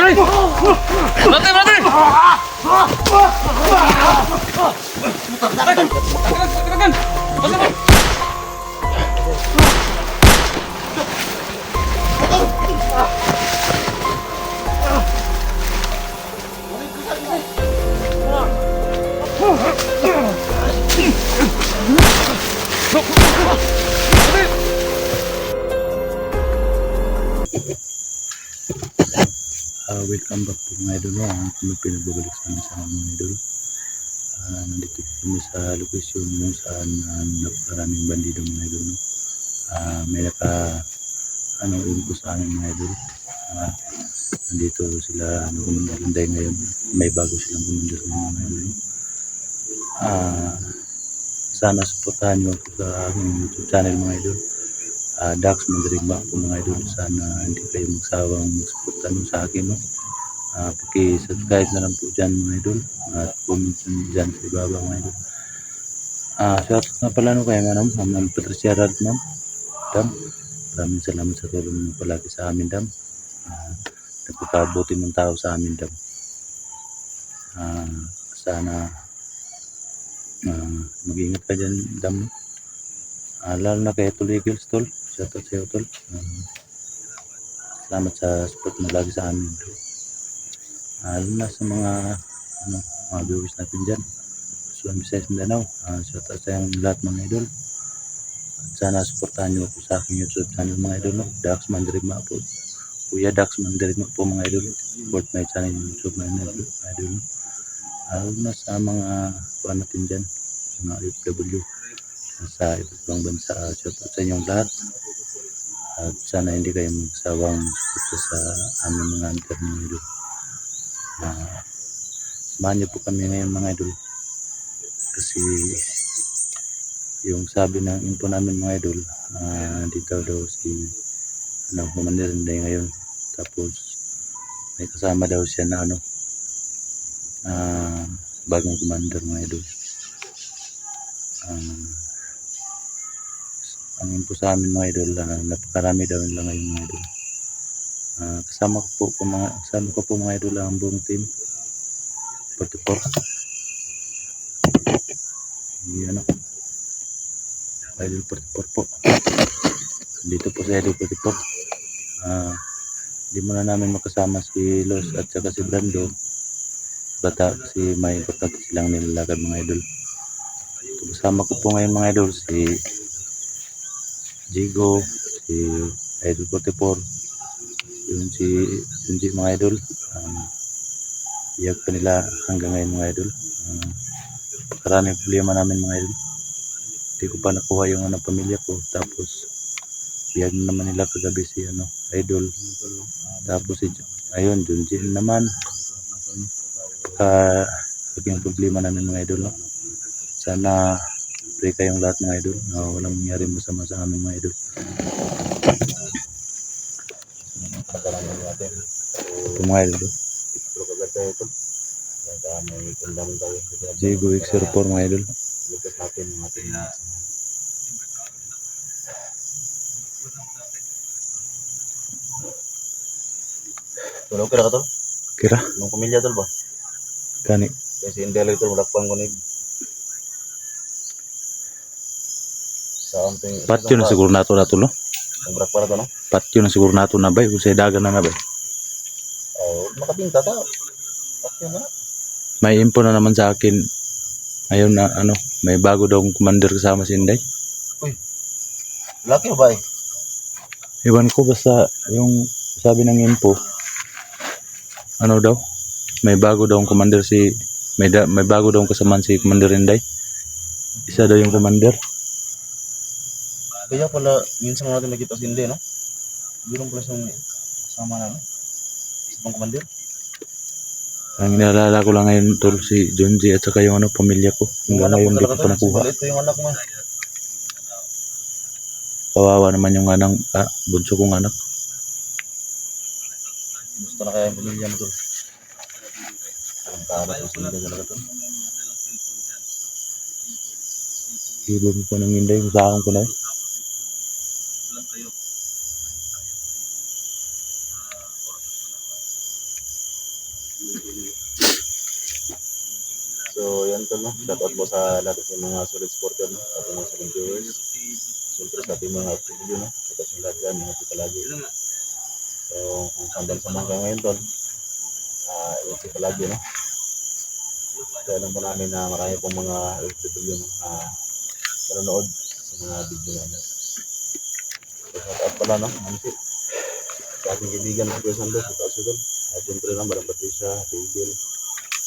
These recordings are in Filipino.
Berhenti, berhenti! Tekan! Masuk! Welcome back po mga idol. Kami pinagbabalik sa amin sa mga idol. Nandito kami sa location kung saan napakaraming bandido mga idol. May impo sa amin mga idol. Nandito sila kumundalanday ngayon. May bago silang kumundar mga idol. Sana supportahan nyo ako sa aking YouTube channel mga idol. Dax Mandirigma po mga idol. Sana hindi kayo magsawang supportan sa akin. Paki-subscribe na lang po dyan mga idol. At comment dyan sa ibaba mga idol. Shoutout na pala kay Ma'am Patricia Rad ma'am. Dam, maraming salamat sa tulong mo palagi sa amin dam. Nagpakabuti ng tao sa amin dam. Sana mag-ingat ka dyan dam. Lalo na kay Tol Eagles tol. Shoutout sa iyo tol. Salamat sa support mo lagi sa amin tol. Lalo na sa mga viewers natin dyan. Suwan Visayas Mindanao. Shoutout sa yung lahat mga idol. At sana supportahan nyo ako sa aking YouTube channel mga idol. Dax Mandirigma po. Kuya Dax Mandirigma po mga idol. Support my channel YouTube mga idol. Lalo na sa mga kuwan natin dyan. Mga OFW. Sa iba't ibang bansa. Shoutout sa inyong lahat. At sana hindi kayo magsawang support sa aming mga hunter mga idol. Samahan niyo po kami ngayon mga idol kasi yung sabi ng info namin mga idol dito daw si Commander Inday ngayon, tapos may kasama daw siya na bagong commander mga idol. Ang info sa amin mga idol napakarami daw nila ngayon mga idol. Kasama ko po mga idol ang buong team 44. Yan ako. Idol 44 po. Dito po sa Idol 44. Hindi muna namin makasama si Los at saka si Brando. Bata kasi may importante silang nilalakad mga idol. Kasama ko po ngayon mga idol si Jigo, si Idol 44. Yun si Junji mga idol. Iyag pa nila hanggang ngayon mga idol. Karaming problema namin mga idol. Hindi ko pa nakuha yung pamilya ko. Tapos iyag naman nila kagabi si idol. Tapos ayun Junji naman. Yung problema namin mga idol. Sana pray kayong lahat mga idol. Walang nangyari masama sa amin mga idol. Ito mga idol. Jigo X04 mga idol. Tulog kira ka tol? Kira? Nung pamilya tol ba? Kani? Kasi hindi lang tol, malakpan ko ni sa amping Patyo na siguro nato na tulo. ang brak para to no? Patyo na siguro nato na bay. Kung sa dagan na bay. Makabinta ta. Patyo na. May info na naman sa akin. Ayun na may bago daw commander kasama si Inday. Laki ba eh? Iwan ko basta yung sabi ng info. Daw? May bago daw commander may bago daw kasamaan si Commander Inday. Isa daw yung commander. Kaya pala minsan natin nakita si Inday no? Birong pala sa sama namin. Ibang komandir. Ang inaalala ko lang ngayon tol si Junji at saka yung pamilya ko. Hanggang ngayon hindi ko pa nakuha. Ito yung anak mo. Kawawa naman yung bunso kong anak. Gusto na kaya yung pamilya mo tol. Ang kaharap yung sinida talaga tol. Ibig ko nang Inday kung saan ko na eh. So, yan tol, no? Shout out po sa lahat ng mga solid supporter, no? At mga solid viewers. Siyempre sa ating mga video, no? Shout out sa lahat yan, ingat po palagi. So, kung saan bansa man kayo ngayon tol, ingat po palagi, no? Kaya alam po namin na marami pong mga OFW, no? Nanonood sa mga video namin. So, shout out pala, no? Mansi. Sa ating kaibigan na Kuya Sando, shout out sa tol. At siyempre lang, Madam Patricia, Tigil.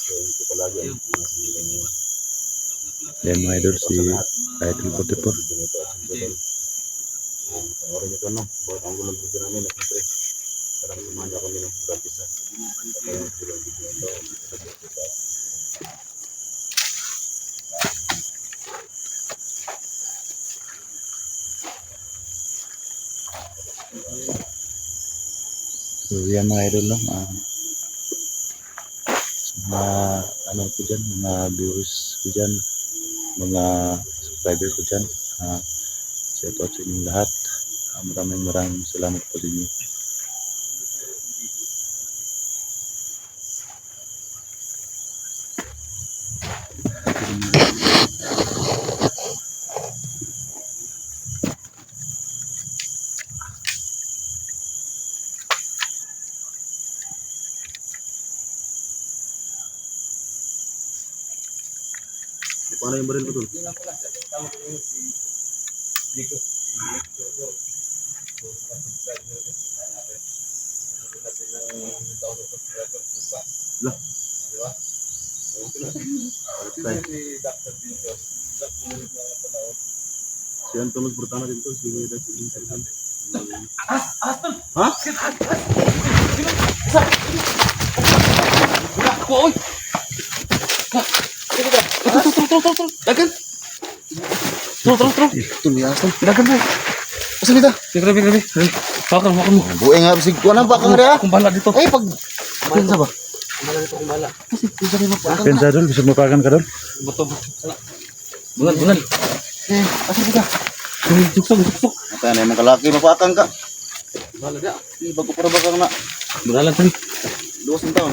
So, ito palagi ang mga kaibigan niyo. Yan mga idol, si Idol 44. Panoorin niyo ito, no? Bawat ang gulong video namin, at siyempre, parang samahan niyo kami, no? Practice, Ito yung gulong video ito. So yan mga idol, no? Sa mga ano ko dyan, mga viewers ko dyan, mga subscriber ko dyan, shout out sa inyong lahat. Maraming salamat po din niyo. Paano yung baril ko tol? Lah. Si Anton pertama itu sih ada sini. Hah? Oy! Dagan! Terus. Tul ya Aston. Dagan ba? Asa kita? Grabe. Hawakan mo. Bueng nga bisig kuan ba ka nga Kung bala dito. Eh pag pinsa ba? Bala dito, kung bala. Kasi pinsa rin mo pa. Pensa dul, bisa mapakan ka dul? Betul. Bungal. Asa kita? Juksok. Mata na yung kalaki mapakan ka. Bala da. Ni bago para ba ka na Bungalan tadi. 2 taon.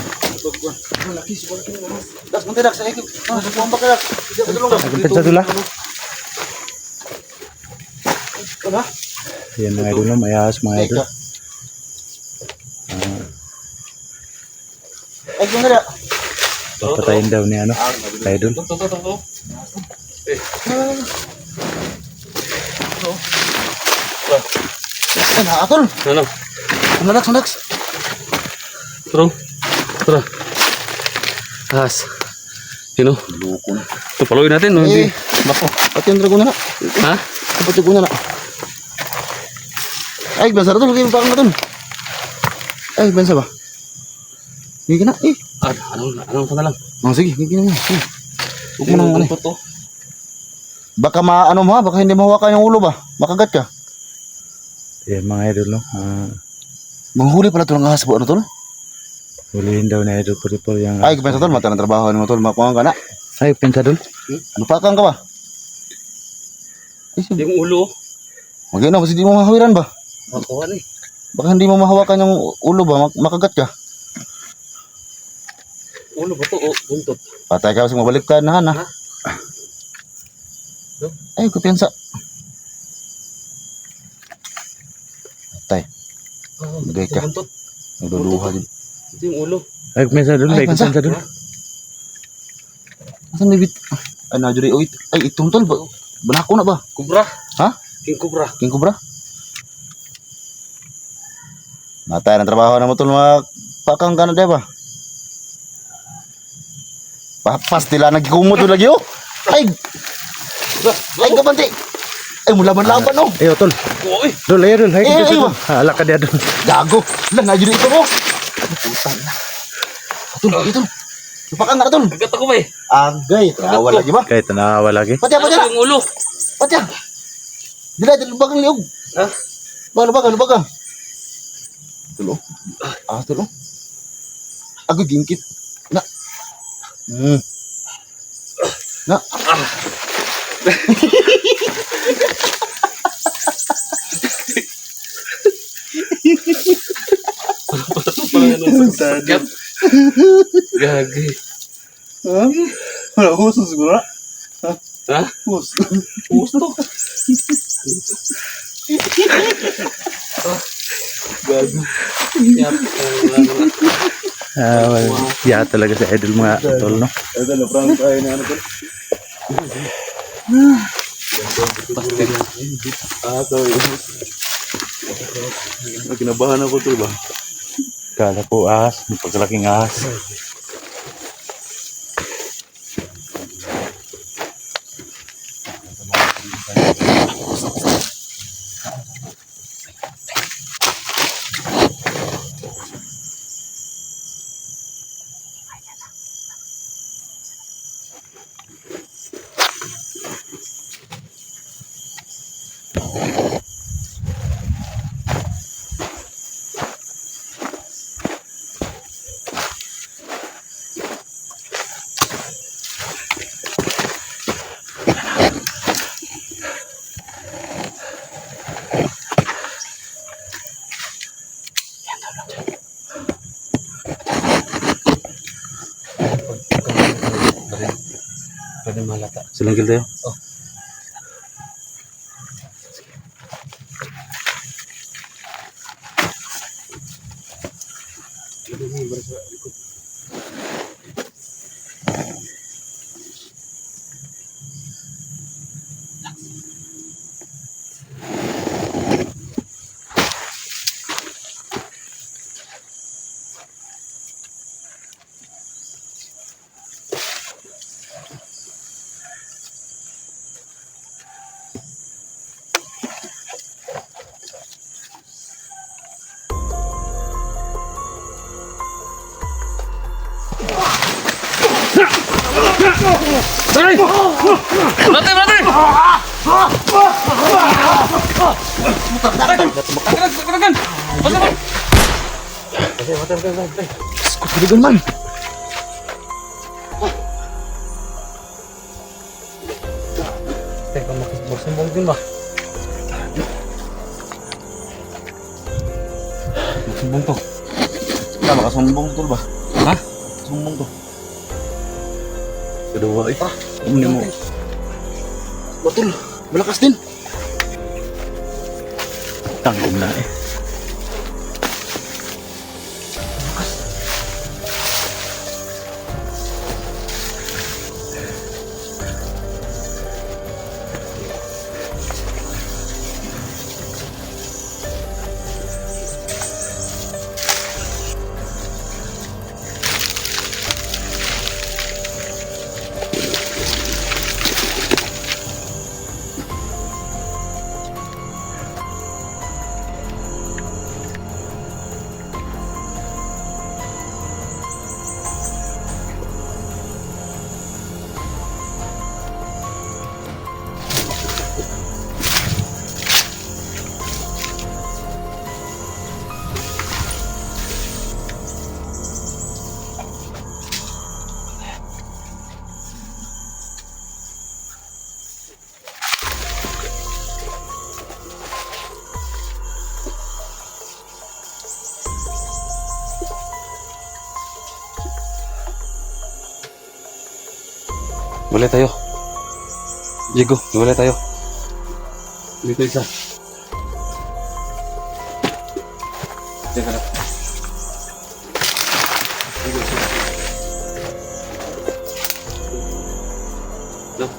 Laki siguro kini mas. Das munti dak sa ikip. Kuan ba ka dak? Tulong dak. Pensa dul ah. Ano? Yan mga idol, no? Mayahas mga idol. Ay kung nga. Papatayin daw ni ano, idol. Tuh. Ano atol? Ano? Sandak. Terus. As. Yun o. Lukon. Ito, paluin natin. No? Eh. Bako. Pati yung dragon na. Ha? Pati ko na. Ay, bensa tol, lagi pa tol. Ay, bensa ba? Hindi ka na, eh. Anong ka na lang? Sige, hindi na mo. Huwag mo nang ano. to. Baka baka hindi mahawakan yung ulo ba? Makagat ka. Yan mga idol, no? Manghuli pala tol ng ahas po, ano tol? Hulihin daw ni Idol 44 yung... Ay, bensa tol, mata ng trabaho mo tol, makuha ka na. Ay, pensa dul. Lupakan ka ba? Ay, Yung ulo. Magino, kasi di mo mahawiran ba? Makuha ni. Baka hindi mo mahawakan yung ulo ba? Makagat ka. Ulo ba to? O, buntot. Patay ka kasi mabaliktad na ha. Ay, kupiyansa. Patay. Bagay ka. Buntot. Nagduduha din. Ito yung ulo. Ay, pensa dul. Ay, Ay, pensa. pensa dul. Asan may bit? Ay, najuri. Ay, itong tol ba? Banako na ba? Kubra. Ha? King Kubra. King Cobra? Matay ng trabaho na mo tol, pakang ka na ba? Pastila nagkumot doon lagi oh. Ay! Ay, kabanti! Ay, mulaban-laban oh. Ayo, tol. Uy! Dul, ayo dul. Ay, Eh, pensa ayo. dul. Hala ka dia dul. Gago! Lang, najuri ito mo! Putang na. Ito. Pakang ka na tol. Kagat ako ba eh? Agay, tawa lagi ba? Kahit tanawa lagi. Patya! Yung ulo. Patya! Dila, bagang liog. Ha? Bagang. Tulo. Tulo. Ako gingkit. Na. Na. Gagi. Wala, huso siguro. Ha? Hus. Gusto. Gago. Yap. Ya talaga si Idol mga tol, no? Ito na, prank tayo na ano ko. Pastil. Sorry. Kinabahan ako tol ba? Kala ko ahas, may pagkalaking ahas. Pwede malata. Silangkil tayo. Oh. Kuligan man. Teka, magsumbong din ba? Magsumbong to. Tama ka, sumbong tol ba? Ha? Sumbong to. Kedua eh. Ini mo. Betul, malakas din. Tanggung na eh. Boleh tayo. Diego, boleh tayo. Dito isa. Teka lang. No.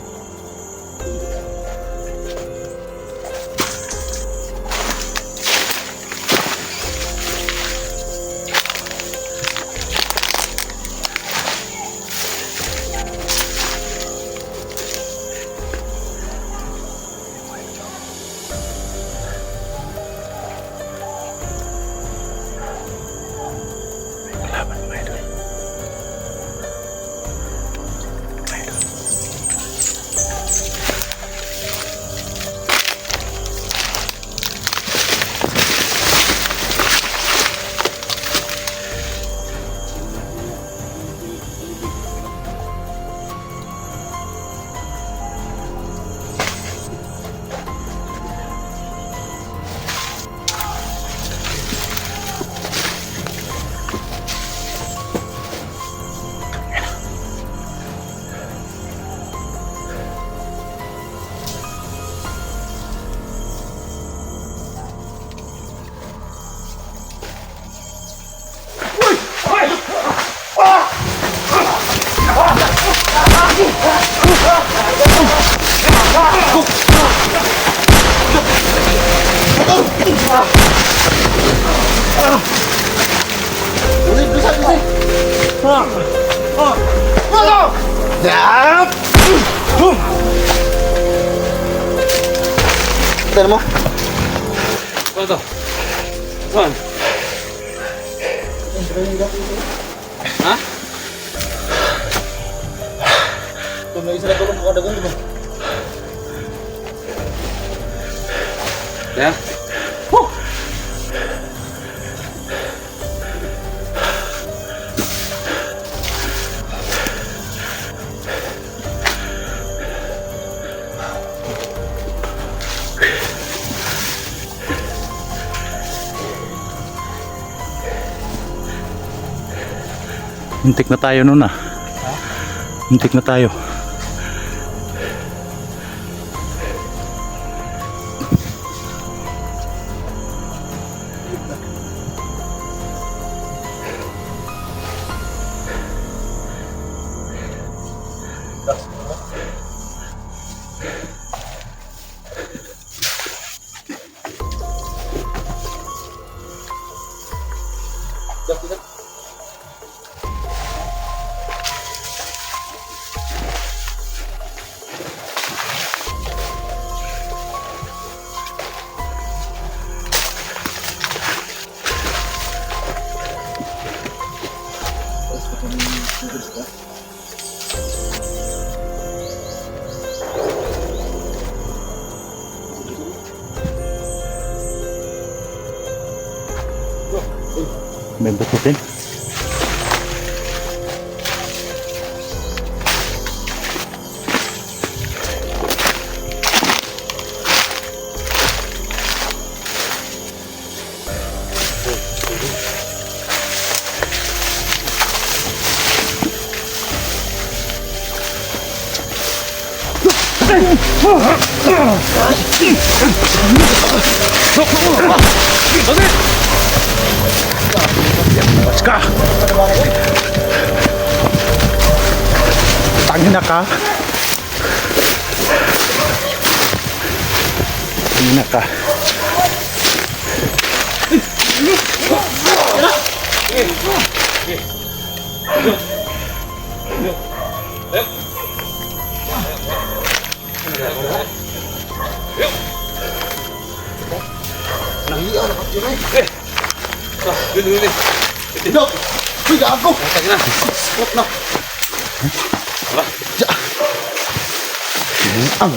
Tignan mo. Ano to? Saan? Ha? Kung may isa na tulong makadagan, di ba? Kaya? Muntik na tayo nun ah. Muntik na tayo. May batutin. Let's go! Tangin na ka. Tangin na ka. Dili. Dok! Uy, gago! Tagi na. Spot na! Wala. Ang...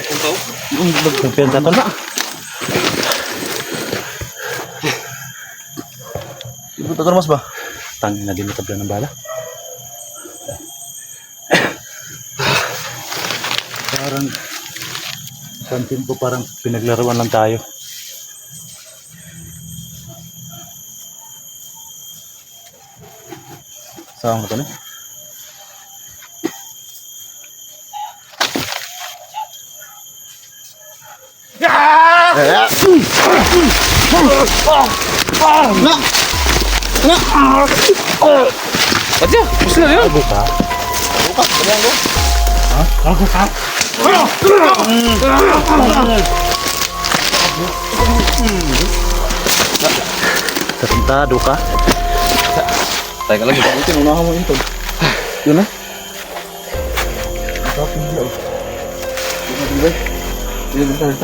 Kung tao? Kumpiyansa to na. Ibuta ka mas ba? Tangin na din natabla ng bala. Parang pansin ko parang pinaglaruan lang tayo. Saan mo ito na? Ba't siya? Gusto na yun? Buka. Bukas, balihan ko. Ako ka. Tarantado ka. Tayo ka lagi. Buti, unahan mo yun to. Yun na. Masarap yung dilaw. Yun na, diba? Yun, tayo.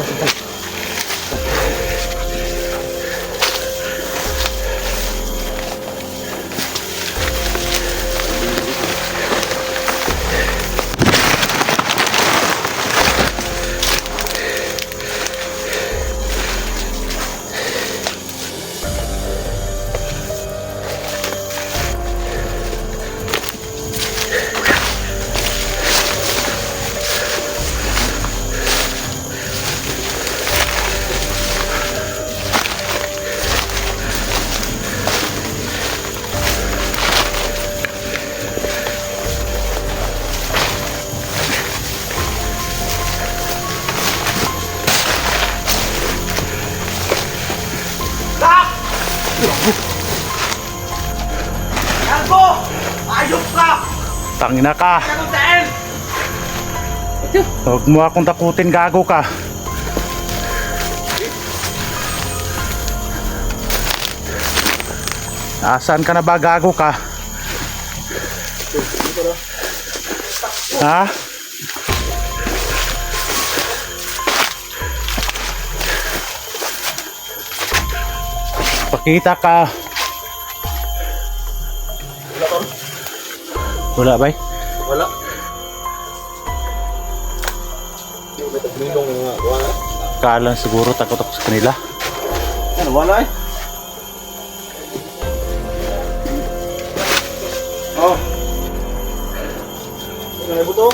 Tangina ka. Huwag mo akong takutin, gago ka. Asan ka na ba? Gago ka? Ha? Pakita ka. Wala ba? Wala. May taglilong yung mga wala. Kala siguro takot ako sa kanila. Ano, wala eh. Oh. Ano buto?